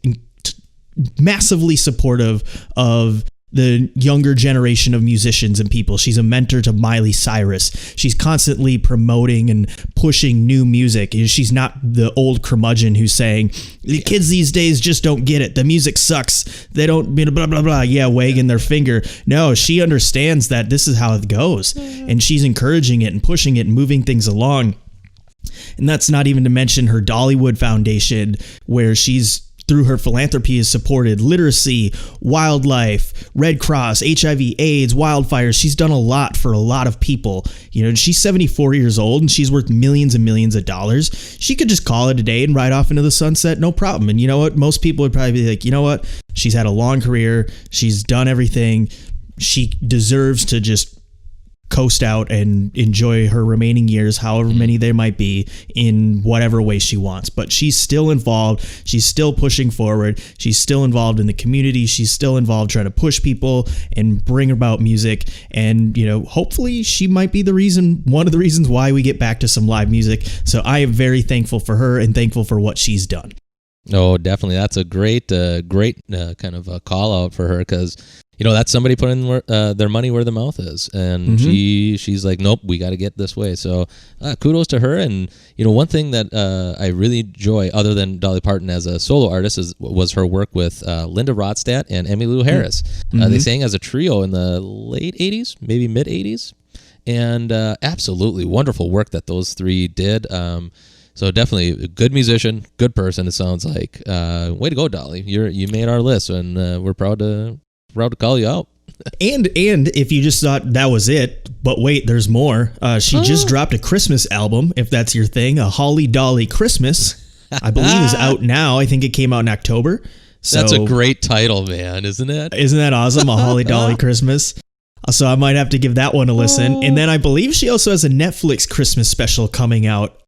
massively supportive of the younger generation of musicians and people. She's a mentor to Miley Cyrus. She's constantly promoting and pushing new music. She's not the old curmudgeon who's saying, the kids these days just don't get it. The music sucks. They don't, blah, blah, blah. Yeah, wagging their finger. No, she understands that this is how it goes. And she's encouraging it and pushing it and moving things along. And that's not even to mention her Dollywood Foundation, where she's, through her philanthropy, has supported literacy, wildlife, Red Cross, HIV, AIDS, wildfires. She's done a lot for a lot of people. You know, she's 74 years old and she's worth millions and millions of dollars. She could just call it a day and ride off into the sunset, no problem. And you know what? Most people would probably be like, you know what? She's had a long career. She's done everything. She deserves to just coast out and enjoy her remaining years, however many there might be, in whatever way she wants. But she's still involved. She's still pushing forward. She's still involved in the community. She's still involved trying to push people and bring about music. And, you know, hopefully she might be one of the reasons why we get back to some live music. So I am very thankful for her and thankful for what she's done. Oh, definitely. That's a great kind of a call out for her, because, you know, that's somebody putting their money where the mouth is. And she's like, nope, we got to get this way. So kudos to her. And, you know, one thing that I really enjoy, other than Dolly Parton as a solo artist, was her work with Linda Ronstadt and Emmylou Harris. They sang as a trio in the late 80s, maybe mid 80s. And absolutely wonderful work that those three did. So definitely a good musician, good person, it sounds like. Way to go, Dolly. You made our list, and we're proud to call you out. and if you just thought that was it, but wait, there's more. She just dropped a Christmas album, if that's your thing, a Holly Dolly Christmas, I believe is out now. I think it came out in October. So, that's a great title, man, isn't it? Isn't that awesome? A Holly Dolly Christmas. So I might have to give that one a listen. And then I believe she also has a Netflix Christmas special coming out.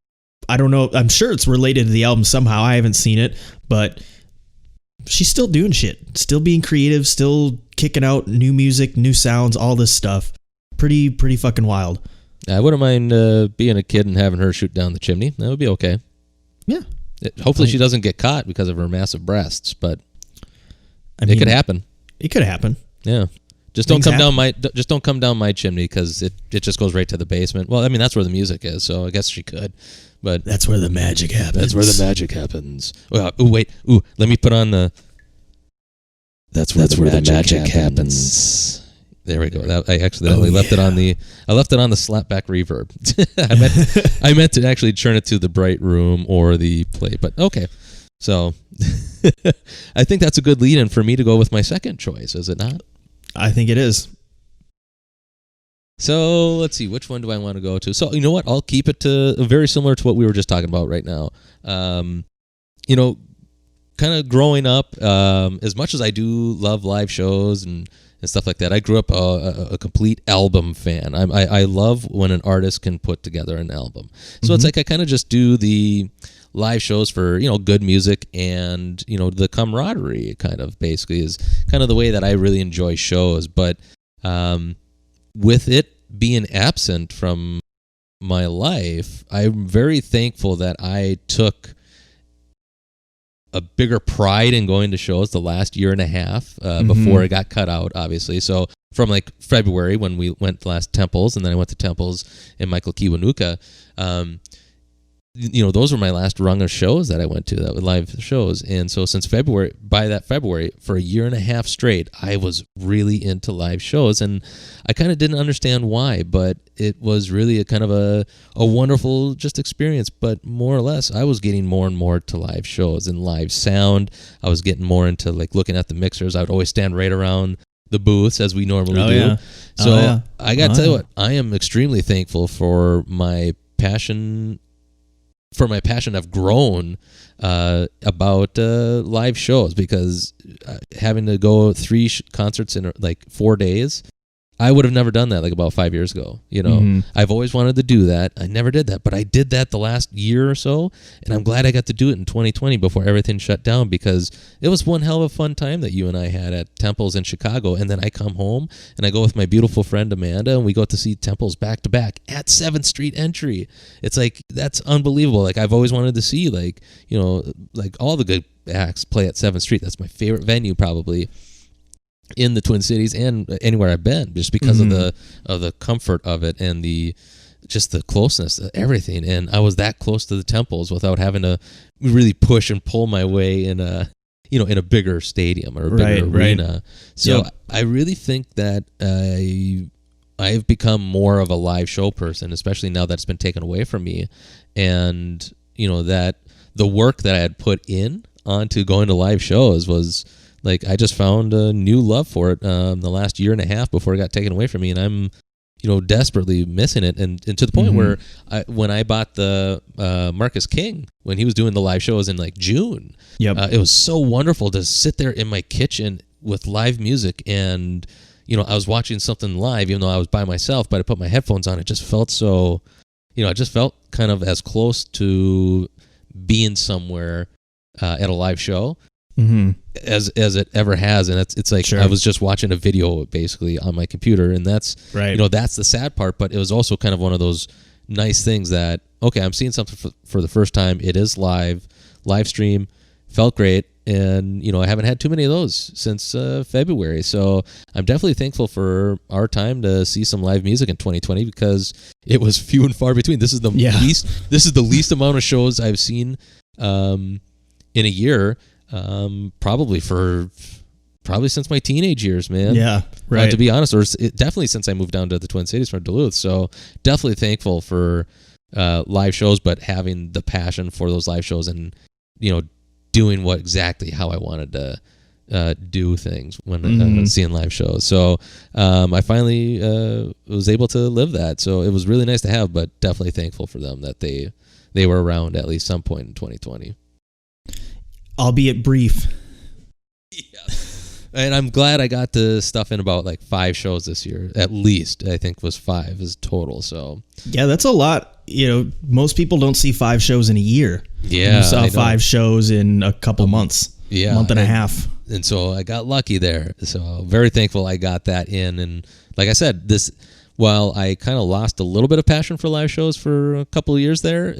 I don't know. I'm sure it's related to the album somehow. I haven't seen it, but she's still doing shit, still being creative, still kicking out new music, new sounds, all this stuff. Pretty fucking wild. I wouldn't mind being a kid and having her shoot down the chimney. That would be okay. Yeah. Hopefully she doesn't get caught because of her massive breasts, but it could happen. It could happen. Yeah. Just don't come down my chimney, because it just goes right to the basement. Well, I mean, that's where the music is, so I guess she could. But that's where the magic happens. Wait. Let me put on the. That's where the magic happens. There we go. I accidentally left it on the. I left it on the slapback reverb. I meant to actually turn it to the bright room or the play, but okay. So, I think that's a good lead-in for me to go with my second choice. Is it not? I think it is. So let's see, which one do I want to go to? So you know what? I'll keep it to very similar to what we were just talking about right now. You know, kind of growing up, as much as I do love live shows and stuff like that, I grew up a complete album fan. I love when an artist can put together an album. So it's like I kind of just do the live shows for, you know, good music, and, you know, the camaraderie kind of basically is kind of the way that I really enjoy shows. But with it being absent from my life, I'm very thankful that I took a bigger pride in going to shows the last year and a half before it got cut out, obviously. So from like February, when we went last Temples, and then I went to Temples in Michael Kiwanuka, you know, those were my last rung of shows that I went to, that were live shows. And so since February, for a year and a half straight, I was really into live shows, and I kind of didn't understand why, but it was really a kind of a wonderful just experience. But more or less, I was getting more and more to live shows and live sound. I was getting more into like looking at the mixers. I would always stand right around the booths as we normally do. Yeah. So I got to tell you what, I am extremely thankful for my passion. I've grown about live shows, because having to go 3 concerts in like 4 days, I would have never done that like about 5 years ago. I've always wanted to do that. I never did that, but I did that the last year or so, and I'm glad I got to do it in 2020 before everything shut down, because it was one hell of a fun time that you and I had at Temples in Chicago. And then I come home and I go with my beautiful friend Amanda, and we go to see Temples back to back at 7th Street Entry. It's like, that's unbelievable. Like, I've always wanted to see like all the good acts play at 7th Street. That's my favorite venue probably in the Twin Cities and anywhere I've been, just because of the comfort of it and the closeness of everything. And I was that close to the Temples without having to really push and pull my way in a bigger stadium or a bigger arena. Right. So I really think that I've become more of a live show person, especially now that it's been taken away from me. And that the work that I had put in onto going to live shows was, like, I just found a new love for it the last year and a half before it got taken away from me, and I'm, desperately missing it, and to the point where when I bought the Marcus King, when he was doing the live shows in like June, it was so wonderful to sit there in my kitchen with live music, and I was watching something live, even though I was by myself, but I put my headphones on. It just felt so, I just felt kind of as close to being somewhere at a live show. As it ever has, and it's like I was just watching a video basically on my computer, and that's that's the sad part. But it was also kind of one of those nice things that, okay, I'm seeing something for the first time. It is live stream, felt great, and I haven't had too many of those since February. So I'm definitely thankful for our time to see some live music in 2020, because it was few and far between. This is the least amount of shows I've seen in a year. Probably since my teenage years, man. Yeah, right. To be honest, definitely since I moved down to the Twin Cities from Duluth. So definitely thankful for live shows, but having the passion for those live shows and doing how I wanted to do things when seeing live shows. So I finally was able to live that. So it was really nice to have, but definitely thankful for them that they were around at least some point in 2020. Albeit brief. Yeah. And I'm glad I got to stuff in about like 5 shows this year. At least, I think was 5 is total. So yeah, that's a lot. Most people don't see 5 shows in a year. Yeah. You saw 5 shows in a couple months. Yeah. Month and a half. And so I got lucky there. So very thankful I got that in. And like I said, while I kind of lost a little bit of passion for live shows for a couple of years there,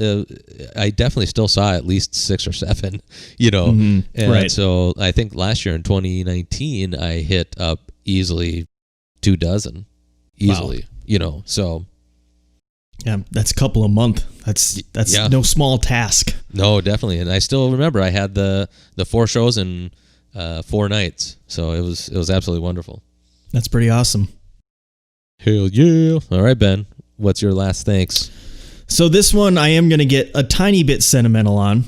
I definitely still saw at least 6 or 7, And so I think last year in 2019, I hit up easily 24 easily, wow. So. Yeah, that's a couple a month. That's no small task. No, definitely. And I still remember I had the 4 shows in 4 nights. So it was absolutely wonderful. That's pretty awesome. Hell yeah. All right, Ben. What's your last thanks? So this one I am going to get a tiny bit sentimental on.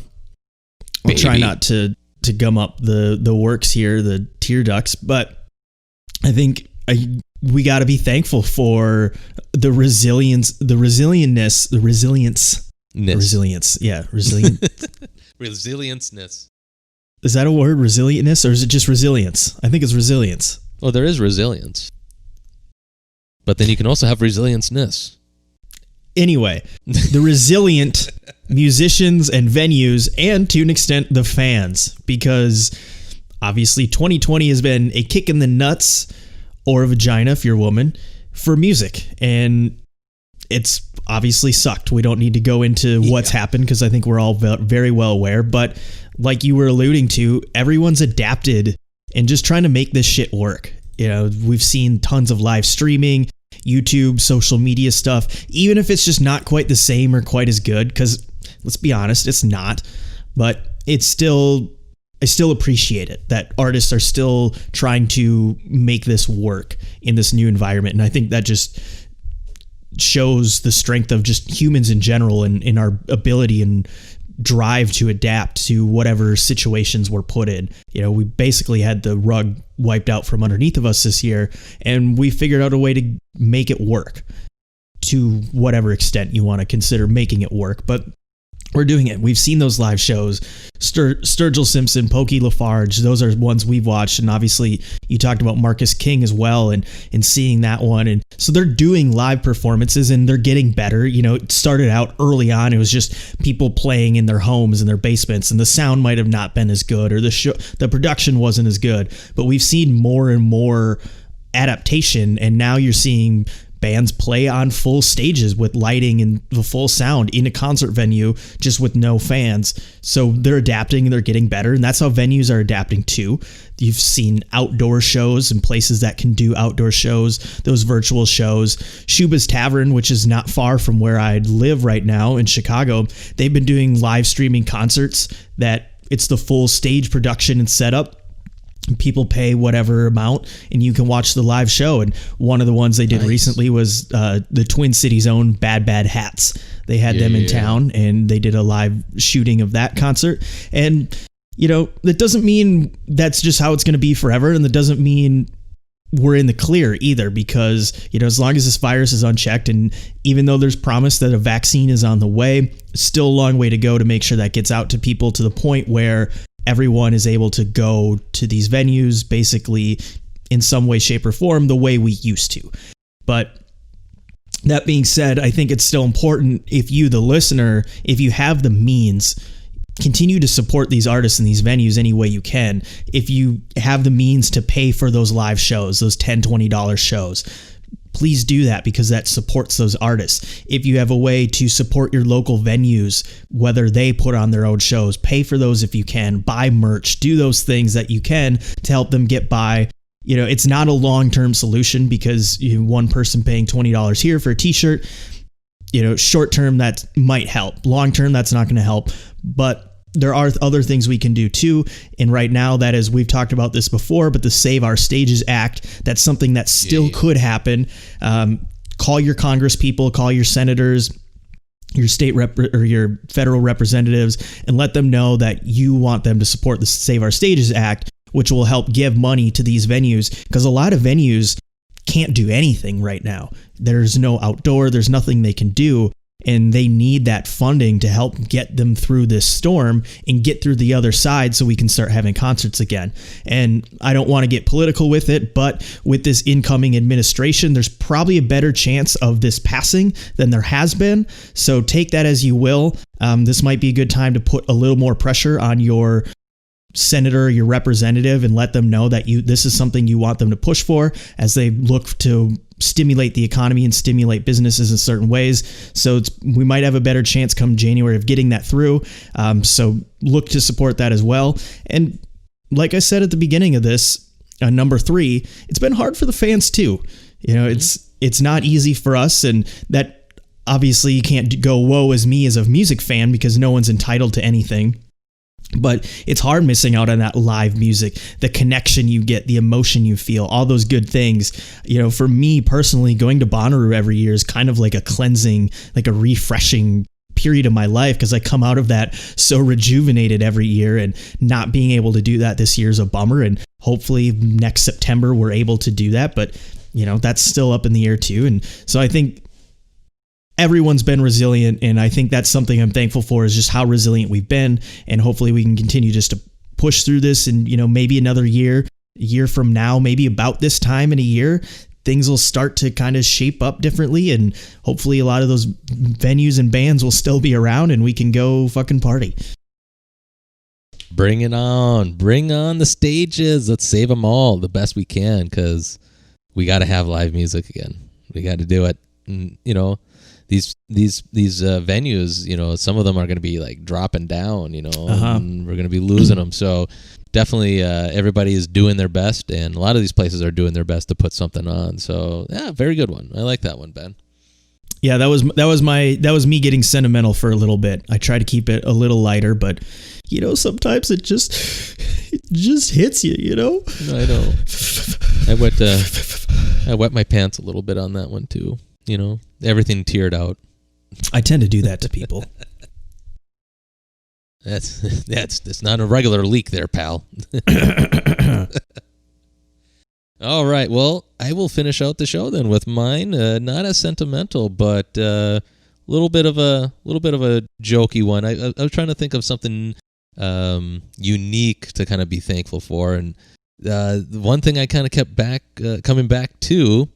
I'll try not to gum up the works here, the tear ducts, but I think we got to be thankful for the resilience. Yeah, resilient. Resilience-ness. Is that a word, resilientness, or is it just resilience? I think it's resilience. Oh, there is resilience. But then you can also have resilience-ness. Anyway, the resilient musicians and venues, and to an extent, the fans, because obviously 2020 has been a kick in the nuts, or a vagina if you're a woman, for music. And it's obviously sucked. We don't need to go into what's happened, because I think we're all very well aware. But like you were alluding to, everyone's adapted and just trying to make this shit work. We've seen tons of live streaming, YouTube, social media stuff, even if it's just not quite the same or quite as good, because let's be honest, it's not, but I still appreciate it that artists are still trying to make this work in this new environment. And I think that just shows the strength of just humans in general and in our ability and drive to adapt to whatever situations we're put in. We basically had the rug wiped out from underneath of us this year, and we figured out a way to make it work to whatever extent you want to consider making it work. But We're doing it. We've seen those live shows. Sturgill Simpson, Pokey Lafarge, those are ones we've watched. And obviously you talked about Marcus King as well and seeing that one. And so they're doing live performances and they're getting better. It started out early on. It was just people playing in their homes and their basements, and the sound might have not been as good, or the production wasn't as good. But we've seen more and more adaptation, and now you're seeing bands play on full stages with lighting and the full sound in a concert venue just with no fans. So they're adapting and they're getting better, and that's how venues are adapting too. You've seen outdoor shows and places that can do outdoor shows, those virtual shows. Shuba's Tavern, which is not far from where I live right now in Chicago, they've been doing live streaming concerts that it's the full stage production and setup. People pay whatever amount and you can watch the live show. And one of the ones they did recently was the Twin Cities' own Bad Bad Hats. They had them in town and they did a live shooting of that concert. And, that doesn't mean that's just how it's going to be forever. And that doesn't mean we're in the clear either, because, as long as this virus is unchecked, and even though there's promise that a vaccine is on the way, still a long way to go to make sure that gets out to people to the point where everyone is able to go to these venues basically in some way, shape, or form the way we used to. But that being said, I think it's still important, if you, the listener, if you have the means, continue to support these artists and these venues any way you can. If you have the means to pay for those live shows, those $10, $20 shows, please do that, because that supports those artists. If you have a way to support your local venues, whether they put on their own shows, pay for those if you can, buy merch, do those things that you can to help them get by. It's not a long-term solution, because one person paying $20 here for a t-shirt, short-term that might help. Long-term, that's not going to help. But there are other things we can do too. And right now, that is, we've talked about this before, but the Save Our Stages Act, that's something that still could happen. Call your Congress people, call your senators, your state rep or your federal representatives, and let them know that you want them to support the Save Our Stages Act, which will help give money to these venues, because a lot of venues can't do anything right now. There's no outdoor, there's nothing they can do. And they need that funding to help get them through this storm and get through the other side so we can start having concerts again. And I don't want to get political with it, but with this incoming administration, there's probably a better chance of this passing than there has been. So take that as you will. This might be a good time to put a little more pressure on your senator, your representative, and let them know that this is something you want them to push for as they look to stimulate the economy and stimulate businesses in certain ways. So we might have a better chance come January of getting that through. So look to support that as well. And like I said at the beginning of this, number 3, it's been hard for the fans too. It's not easy for us, and that obviously you can't go woe is me as a music fan, because no one's entitled to anything. But it's hard missing out on that live music, the connection you get, the emotion you feel, all those good things. For me personally, going to Bonnaroo every year is kind of like a cleansing, like a refreshing period of my life, because I come out of that so rejuvenated every year, and not being able to do that this year is a bummer. And hopefully next September we're able to do that. But, that's still up in the air too. And so I think everyone's been resilient, and I think that's something I'm thankful for, is just how resilient we've been, and hopefully we can continue just to push through this. And maybe another a year from now, maybe about this time in a year, things will start to kind of shape up differently, and hopefully a lot of those venues and bands will still be around, and we can go fucking party. Bring it on. Bring on the stages. Let's save them all the best we can, because we got to have live music again. We got to do it. And, these venues, some of them are going to be like dropping down, and we're going to be losing them. So definitely everybody is doing their best, and a lot of these places are doing their best to put something on. So yeah, very good one. I like that one, Ben. Yeah, that was me getting sentimental for a little bit. I try to keep it a little lighter, but sometimes it just hits you, I know. I wet my pants a little bit on that one too. Everything teared out. I tend to do that to people. That's not a regular leak there, pal. All right. Well, I will finish out the show then with mine. Not as sentimental, but bit of a jokey one. I was trying to think of something unique to kind of be thankful for, and the one thing I kind of kept coming back to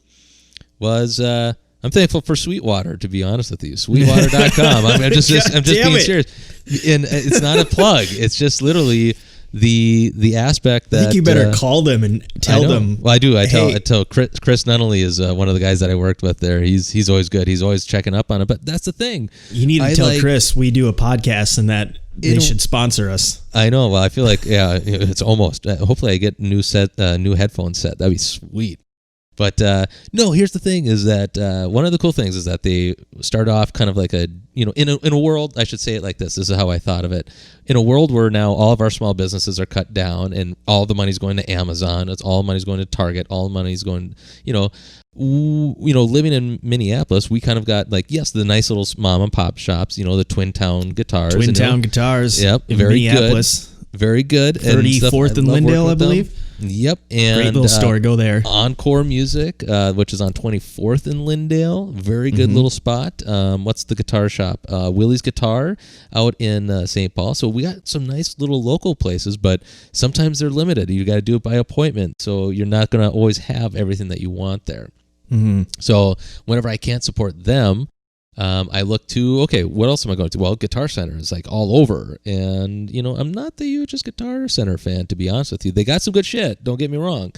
was I'm thankful for Sweetwater, to be honest with you. Sweetwater.com. I'm just being serious, and it's not a plug. It's just literally the aspect that I think you better call them and tell them. Well, I do. I tell Chris Nunnally is one of the guys that I worked with there. He's always good. He's always checking up on it. But that's the thing. You need to tell Chris we do a podcast and that they should sponsor us. I know. Well, I feel like it's almost. Hopefully, I get new headphone set. That'd be sweet. But no, here's the thing: is that one of the cool things is that they start off kind of like in a world. I should say it like this. This is how I thought of it. In a world where now all of our small businesses are cut down, and all the money's going to Amazon. It's all money's going to Target. All the money's going. Living in Minneapolis, we kind of got the nice little mom and pop shops. The Twin Town Guitars. Twin Town Guitars. Yep, very Minneapolis. Good. Very good. 34th and Lindale, I believe. Yep. And great little store. Go there. Encore Music, which is on 24th and Lindale. Very good little spot. What's the guitar shop? Willie's Guitar out in St. Paul. So we got some nice little local places, but sometimes they're limited. You got to do it by appointment. So you're not going to always have everything that you want there. Mm-hmm. So whenever I can't support them, I look to, what else am I going to? Well, Guitar Center is all over. And, I'm not the hugest Guitar Center fan, to be honest with you. They got some good shit, don't get me wrong.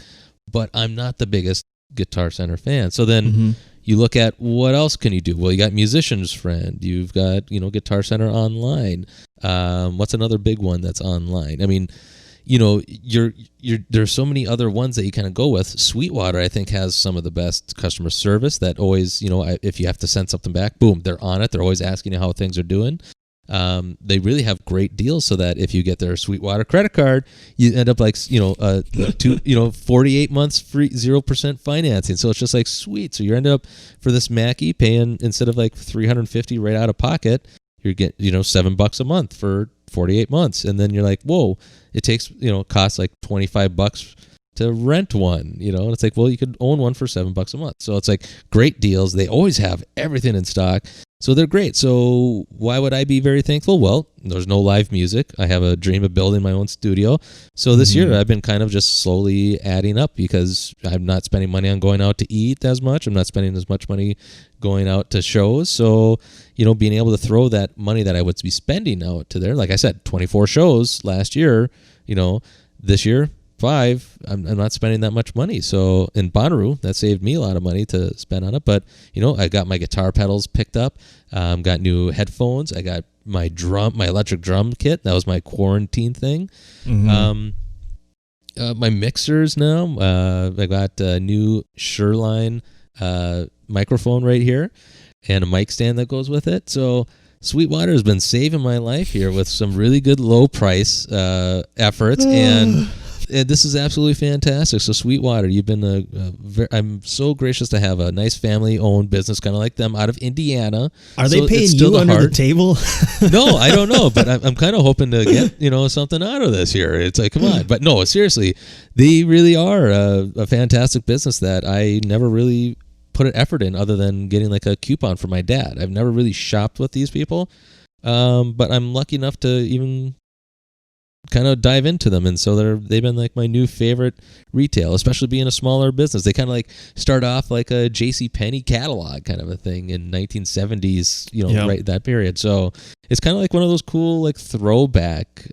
But I'm not the biggest Guitar Center fan. So then you look at what else can you do? Well, you got Musician's Friend. You've got, Guitar Center Online. What's another big one that's online? I mean, there's so many other ones that you kind of go with. Sweetwater, I think, has some of the best customer service that always, if you have to send something back, boom, they're on it. They're always asking you how things are doing. They really have great deals so that if you get their Sweetwater credit card, you end up 48 months free, 0% financing. So it's just sweet. So you end up for this Mackie paying instead of $350 right out of pocket, you get, $7 a month for 48 months. And then you're like, whoa, it takes, costs $25 to rent one, and it's well, you could own one for $7 a month. So it's great deals. They always have everything in stock. So they're great. So why would I be very thankful? Well, there's no live music. I have a dream of building my own studio. So this year I've been kind of just slowly adding up because I'm not spending money on going out to eat as much. I'm not spending as much money going out to shows. So, being able to throw that money that I would be spending out to there, like I said, 24 shows last year, this year, 5, I'm not spending that much money. So in Bonnaroo, that saved me a lot of money to spend on it. But, I got my guitar pedals picked up, got new headphones. I got my electric drum kit. That was my quarantine thing. My mixers now, I got a new Shoreline microphone right here and a mic stand that goes with it. So Sweetwater has been saving my life here with some really good low price efforts, and this is absolutely fantastic. So Sweetwater, you've been I'm so gracious to have a nice family-owned business, kind of like them, out of Indiana. Are they paying you under the table? No, I don't know, but I'm kind of hoping to get something out of this here. It's come on, but no, seriously, they really are a fantastic business that I never really put an effort in other than getting a coupon for my dad. I've never really shopped with these people, but I'm lucky enough to even kind of dive into them, and so they've been my new favorite retail, especially being a smaller business. They kind of start off like a JCPenney catalog kind of a thing in 1970s, right that period. So it's kind of one of those cool throwback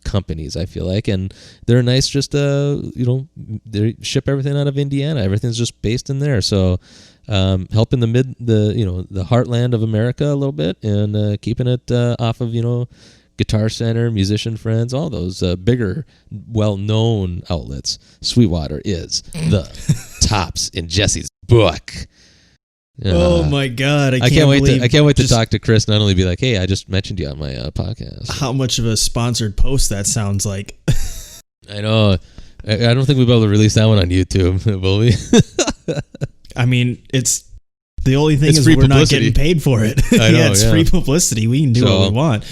companies, I feel like, and they're nice. Just they ship everything out of Indiana. Everything's just based in there. So helping the heartland of America a little bit, and keeping it off of Guitar Center, Musician Friends, all those bigger, well-known outlets. Sweetwater is the tops in Jesse's book. Oh my God! I can't wait to talk to Chris. Not only be like, "Hey, I just mentioned you on my podcast." How much of a sponsored post that sounds like? I know. I don't think we'll be able to release that one on YouTube, will we? I mean, it's the only thing is we're not getting paid for it. I know, it's free publicity. We can do what we want.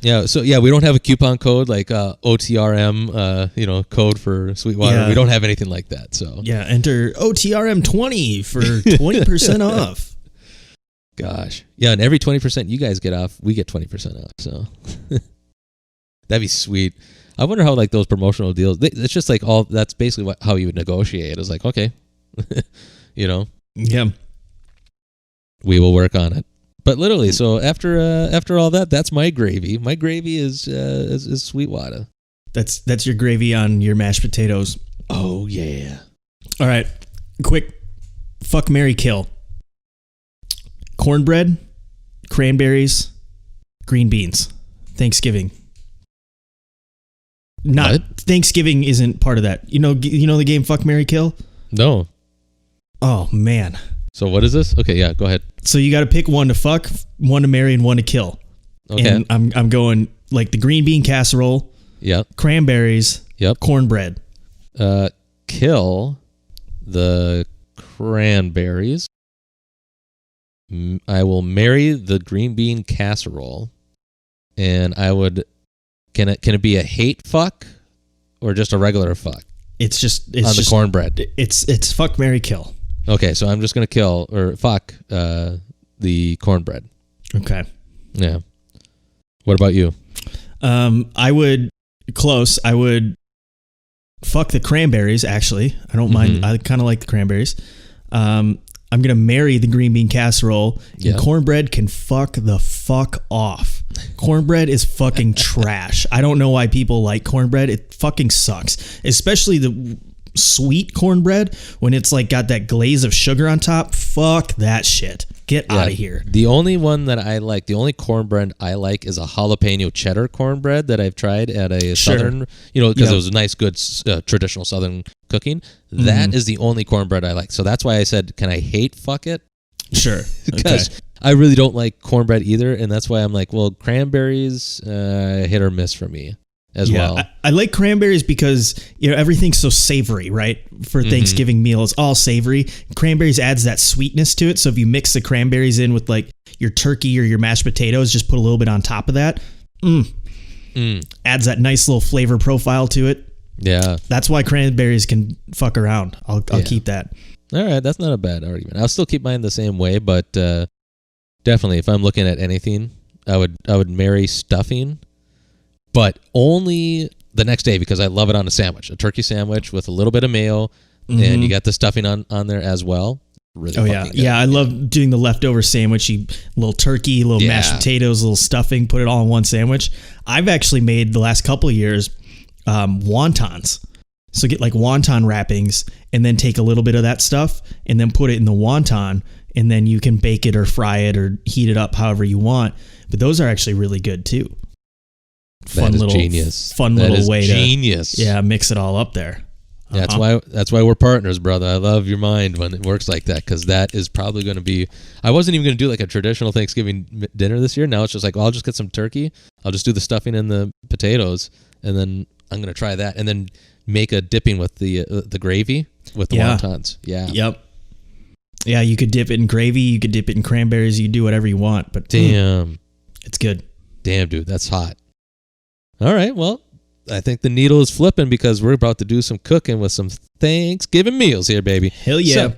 Yeah, so we don't have a coupon code like OTRM, code for Sweetwater. Yeah. We don't have anything like that. So enter OTRM 20 for 20% off. Gosh. Yeah, and every 20% you guys get off, we get 20% off. So that'd be sweet. I wonder how like those promotional deals, it's just like that's basically how you would negotiate. It's like, okay, Yeah. We will work on it. But literally, so after all that, that's my gravy. My gravy is Sweetwater. That's your gravy on your mashed potatoes. Oh yeah. All right. Quick fuck, marry, kill. Cornbread, cranberries, green beans. Thanksgiving. Thanksgiving isn't part of that. You know the game Fuck, Marry, Kill? No. Oh man. So what is this? Okay, yeah, go ahead. So you got to pick one to fuck, one to marry, and one to kill. Okay. And I'm going like the green bean casserole. Yep. Cranberries. Yep. Cornbread. Kill the cranberries. I will marry the green bean casserole, and I would. Can it be a hate fuck, or just a regular fuck? It's the cornbread. It's fuck, marry, kill. Okay, so I'm just gonna kill or fuck the cornbread. Okay. Yeah. What about you? I would fuck the cranberries. Actually, I don't mind. I kind of like the cranberries. I'm going to marry the green bean casserole, and cornbread can fuck the fuck off. Cornbread is fucking trash. I don't know why people like cornbread. It fucking sucks. Especially the sweet cornbread when it's like got that glaze of sugar on top. Fuck that shit. Get out of here. The only one that I like, the only cornbread I like is a jalapeno cheddar cornbread that I've tried at a Southern, because it was a nice, good traditional Southern cooking. That is the only cornbread I like. So that's why I said, can I hate fuck it? Sure. Because I really don't like cornbread either. And that's why I'm like, well, cranberries, hit or miss for me as well. I like cranberries because everything's so savory, right? For Thanksgiving meal, it's all savory. Cranberries adds that sweetness to it. So if you mix the cranberries in with like your turkey or your mashed potatoes, just put a little bit on top of that. Adds that nice little flavor profile to it. Yeah. That's why cranberries can fuck around. I'll keep that. All right. That's not a bad argument. I'll still keep mine the same way, but definitely if I'm looking at anything, I would marry stuffing, but only the next day because I love it on a sandwich, a turkey sandwich with a little bit of mayo, and you got the stuffing on there as well. Really good. Yeah, I love doing the leftover sandwich. You little turkey, little mashed potatoes, little stuffing, put it all in one sandwich. I've actually made the last couple of years wontons. So get like wonton wrappings and then take a little bit of that stuff and then put it in the wonton, and then you can bake it or fry it or heat it up however you want. But those are actually really good too. Genius. Fun little way genius. to mix it all up there. That's why we're partners, brother. I love your mind when it works like that, because that is probably going to be. I wasn't even going to do like a traditional Thanksgiving dinner this year. Now it's just like, well, I'll just get some turkey. I'll just do the stuffing and the potatoes, and then I'm going to try that, and then make a dipping with the gravy with the wontons. Yeah. Yep. Yeah, you could dip it in gravy. You could dip it in cranberries. You could do whatever you want. But damn, it's good. Damn, dude, that's hot. All right, well, I think the needle is flipping because we're about to do some cooking with some Thanksgiving meals here, baby. Hell yeah.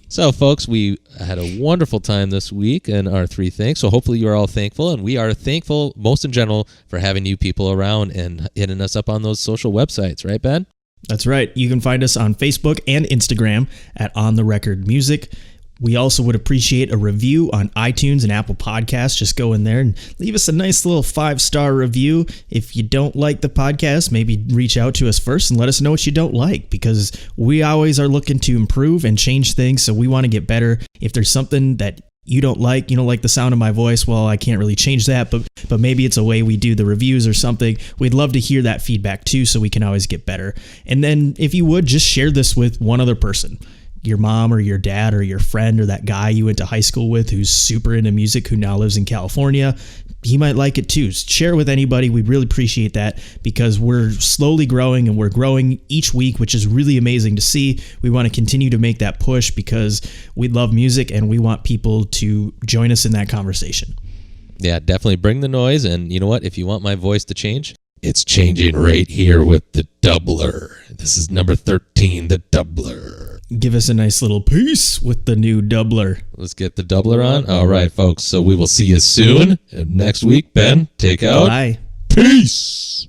So folks, we had a wonderful time this week in our three things. So hopefully you're all thankful, and we are thankful most in general for having you people around and hitting us up on those social websites, right, Ben? That's right. You can find us on Facebook and Instagram at On The Record Music. We also would appreciate a review on iTunes and Apple Podcasts. Just go in there and leave us a nice little 5-star review. If you don't like the podcast, maybe reach out to us first and let us know what you don't like, because we always are looking to improve and change things. So we want to get better. If there's something that you don't like the sound of my voice, well, I can't really change that, but maybe it's a way we do the reviews or something. We'd love to hear that feedback too, so we can always get better. And then if you would, just share this with one other person. Your mom or your dad or your friend or that guy you went to high school with who's super into music, who now lives in California. He might like it too. Share it with anybody. We'd really appreciate that, because we're slowly growing and we're growing each week, which is really amazing to see. We want to continue to make that push because we love music and we want people to join us in that conversation. Yeah, definitely bring the noise. And you know what? If you want my voice to change, it's changing right here with the doubler. This is number 13, the doubler. give us a nice little peace with the new doubler. Let's get the doubler on. All right, folks. So we will see you soon. And next week, Ben, take out. Bye. Peace.